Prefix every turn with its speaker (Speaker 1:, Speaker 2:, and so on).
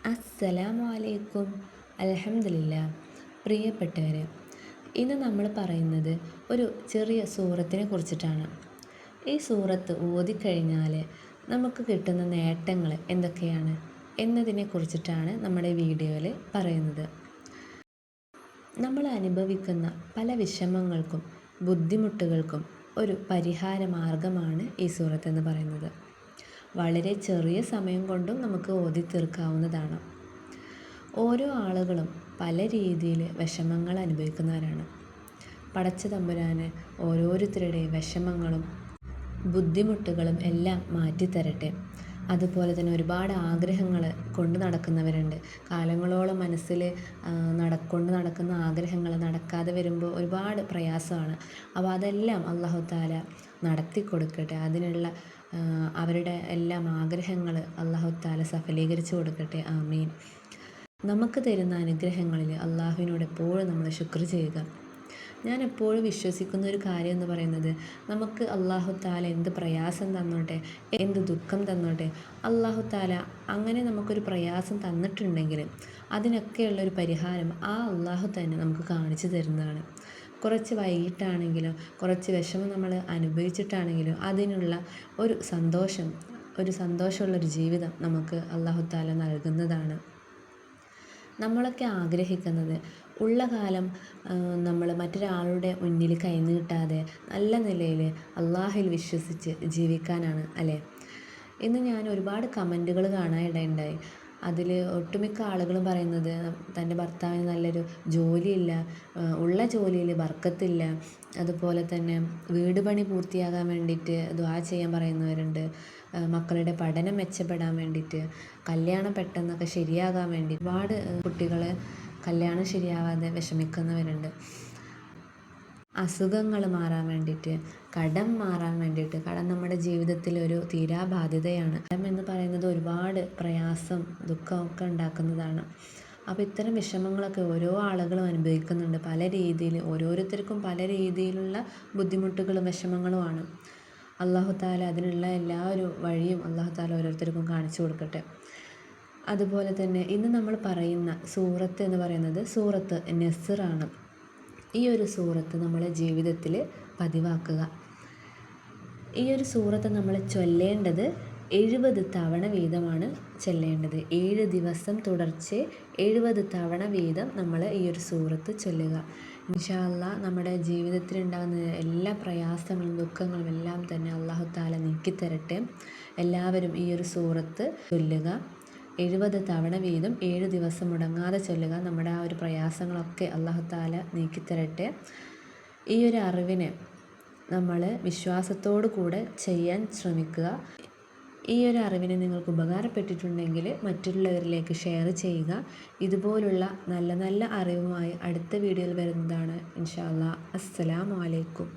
Speaker 1: അസ്സലാമു അലൈക്കും. അൽഹംദുലില്ലാ. പ്രിയപ്പെട്ടവരെ, ഇന്ന് നമ്മൾ പറയുന്നത് ഒരു ചെറിയ സൂറത്തിനെ കുറിച്ചിട്ടാണ്. ഈ സൂറത്ത് ഓതിക്കഴിഞ്ഞാൽ നമുക്ക് കിട്ടുന്ന നേട്ടങ്ങൾ എന്തൊക്കെയാണ് എന്നതിനെ കുറിച്ചിട്ടാണ് നമ്മുടെ വീഡിയോയിൽ പറയുന്നത്. നമ്മൾ അനുഭവിക്കുന്ന പല വിഷമങ്ങൾക്കും ബുദ്ധിമുട്ടുകൾക്കും ഒരു പരിഹാര മാർഗമാണ് ഈ സൂറത്ത് എന്ന് പറയുന്നത്. വളരെ ചെറിയ സമയം കൊണ്ടും നമുക്ക് ഓതി തീർക്കാവുന്നതാണ്. ഓരോ ആളുകളും പല രീതിയിൽ വിഷമങ്ങൾ അനുഭവിക്കുന്നവരാണ്. പടച്ച തമ്പുരാന് ഓരോരുത്തരുടെ വിഷമങ്ങളും ബുദ്ധിമുട്ടുകളും എല്ലാം മാറ്റിത്തരട്ടെ. അതുപോലെ തന്നെ ഒരുപാട് ആഗ്രഹങ്ങൾ കൊണ്ട് നടക്കുന്നവരുണ്ട്. കാലങ്ങളോളം മനസ്സിൽ കൊണ്ട് നടക്കുന്ന ആഗ്രഹങ്ങൾ നടക്കാതെ വരുമ്പോൾ ഒരുപാട് പ്രയാസമാണ്. അപ്പോൾ അതെല്ലാം അല്ലാഹു തആല നടത്തി കൊടുക്കട്ടെ. അതിനുള്ള അവരുടെ എല്ലാം ആഗ്രഹങ്ങൾ അല്ലാഹു തആല സഫലീകരിച്ച് കൊടുക്കട്ടെ. ആമീൻ. നമുക്ക് തരുന്ന അനുഗ്രഹങ്ങളിൽ അള്ളാഹുവിനോട് എപ്പോഴും നമ്മൾ ശുക്ർ ചെയ്യുക. ഞാൻ എപ്പോഴും വിശ്വസിക്കുന്ന ഒരു കാര്യം എന്ന് പറയുന്നത്, നമുക്ക് അല്ലാഹു തആല എന്ത് പ്രയാസം തന്നോട്ടെ, എന്ത് ദുഃഖം തന്നോട്ടെ, അല്ലാഹു തആല അങ്ങനെ നമുക്കൊരു പ്രയാസം തന്നിട്ടുണ്ടെങ്കിൽ അതിനൊക്കെയുള്ളൊരു പരിഹാരം ആ അല്ലാഹു തന്നെ നമുക്ക് കാണിച്ചു തരുന്നതാണ്. കുറച്ച് വൈകിട്ടാണെങ്കിലും കുറച്ച് വിഷമം നമ്മൾ അനുഭവിച്ചിട്ടാണെങ്കിലും അതിനുള്ള ഒരു സന്തോഷമുള്ളൊരു ജീവിതം നമുക്ക് അല്ലാഹു തആല നൽകുന്നതാണ്. നമ്മളൊക്കെ ആഗ്രഹിക്കുന്നത് ഉള്ള കാലം നമ്മൾ മറ്റൊരാളുടെ മുന്നിൽ കൈനീട്ടാതെ നല്ല നിലയിൽ അള്ളാഹുവിൽ വിശ്വസിച്ച് ജീവിക്കാനാണ് അല്ലേ? ഇന്ന് ഞാൻ ഒരുപാട് കമൻറ്റുകൾ കാണാനിടയുണ്ടായി. അതിൽ ഒട്ടുമിക്ക ആളുകളും പറയുന്നത് തൻ്റെ ഭർത്താവിന് നല്ലൊരു ജോലിയില്ല, ഉള്ള ജോലിയിൽ ബർക്കത്തില്ല, അതുപോലെ തന്നെ വീട് പണി പൂർത്തിയാകാൻ വേണ്ടിയിട്ട് ദുആ ചെയ്യാൻ പറയുന്നവരുണ്ട്, മക്കളുടെ പഠനം മെച്ചപ്പെടാൻ വേണ്ടിയിട്ട്, കല്യാണം പെട്ടെന്നൊക്കെ ശരിയാകാൻ വേണ്ടി ഒരുപാട് കുട്ടികൾ കല്യാണം ശരിയാവാതെ വിഷമിക്കുന്നവരുണ്ട്, അസുഖങ്ങൾ മാറാൻ വേണ്ടിയിട്ട്, കടം മാറാൻ വേണ്ടിയിട്ട്. കടം നമ്മുടെ ജീവിതത്തിൽ ഒരു തീരാബാധ്യതയാണ്. കടം എന്ന് പറയുന്നത് ഒരുപാട് പ്രയാസം ദുഃഖമൊക്കെ ഉണ്ടാക്കുന്നതാണ്. അപ്പോൾ ഇത്തരം വിഷമങ്ങളൊക്കെ ഓരോ ആളുകളും അനുഭവിക്കുന്നുണ്ട്. പല രീതിയിൽ ഓരോരുത്തർക്കും പല രീതിയിലുള്ള ബുദ്ധിമുട്ടുകളും വിഷമങ്ങളുമാണ്. അല്ലാഹു തആല അതിനുള്ള എല്ലാ ഒരു വഴിയും അല്ലാഹു തആല ഓരോരുത്തർക്കും കാണിച്ചു കൊടുക്കട്ടെ. അതുപോലെ തന്നെ ഇന്ന് നമ്മൾ പറയുന്ന സൂറത്ത് എന്ന് പറയുന്നത് സൂറത്ത് നസ്റാണ്. ഈ ഒരു സൂറത്ത് നമ്മളെ ജീവിതത്തിൽ പതിവാക്കുക. ഈ ഒരു സൂറത്ത് നമ്മൾ ചൊല്ലേണ്ടത് 70 തവണ വീതമാണ് ചൊല്ലേണ്ടത്. 7 ദിവസം തുടർച്ചയെ 70 തവണ വീതം നമ്മൾ ഈ ഒരു സൂറത്ത് ചൊല്ലുക. ഇൻഷാ അല്ലാഹ് നമ്മുടെ ജീവിതത്തിലുണ്ടാകുന്ന എല്ലാ പ്രയാസങ്ങളും ദുഃഖങ്ങളും എല്ലാം തന്നെ അല്ലാഹു തആല നീക്കിത്തരട്ടെ. എല്ലാവരും ഈ ഒരു സൂറത്ത് ചൊല്ലുക. 70 തവണ വീതം 7 ദിവസം മുടങ്ങാതെ ചൊല്ലുക. നമ്മുടെ ആ ഒരു പ്രയാസങ്ങളൊക്കെ അല്ലാഹു തആല നീക്കിത്തരട്ടെ. ഈ ഒരു അറിവിനെ നമ്മൾ വിശ്വാസത്തോടു കൂടെ ചെയ്യാൻ ശ്രമിക്കുക. ഈ ഒരു അറിവിനെ നിങ്ങൾക്ക് ഉപകാരപ്പെട്ടിട്ടുണ്ടെങ്കിൽ മറ്റുള്ളവരിലേക്ക് ഷെയർ ചെയ്യുക. ഇതുപോലുള്ള നല്ല നല്ല അറിവുമായി അടുത്ത വീഡിയോയിൽ വരുന്നതാണ് ഇൻഷാ അല്ലാഹ്. അസ്സലാമു അലൈക്കും.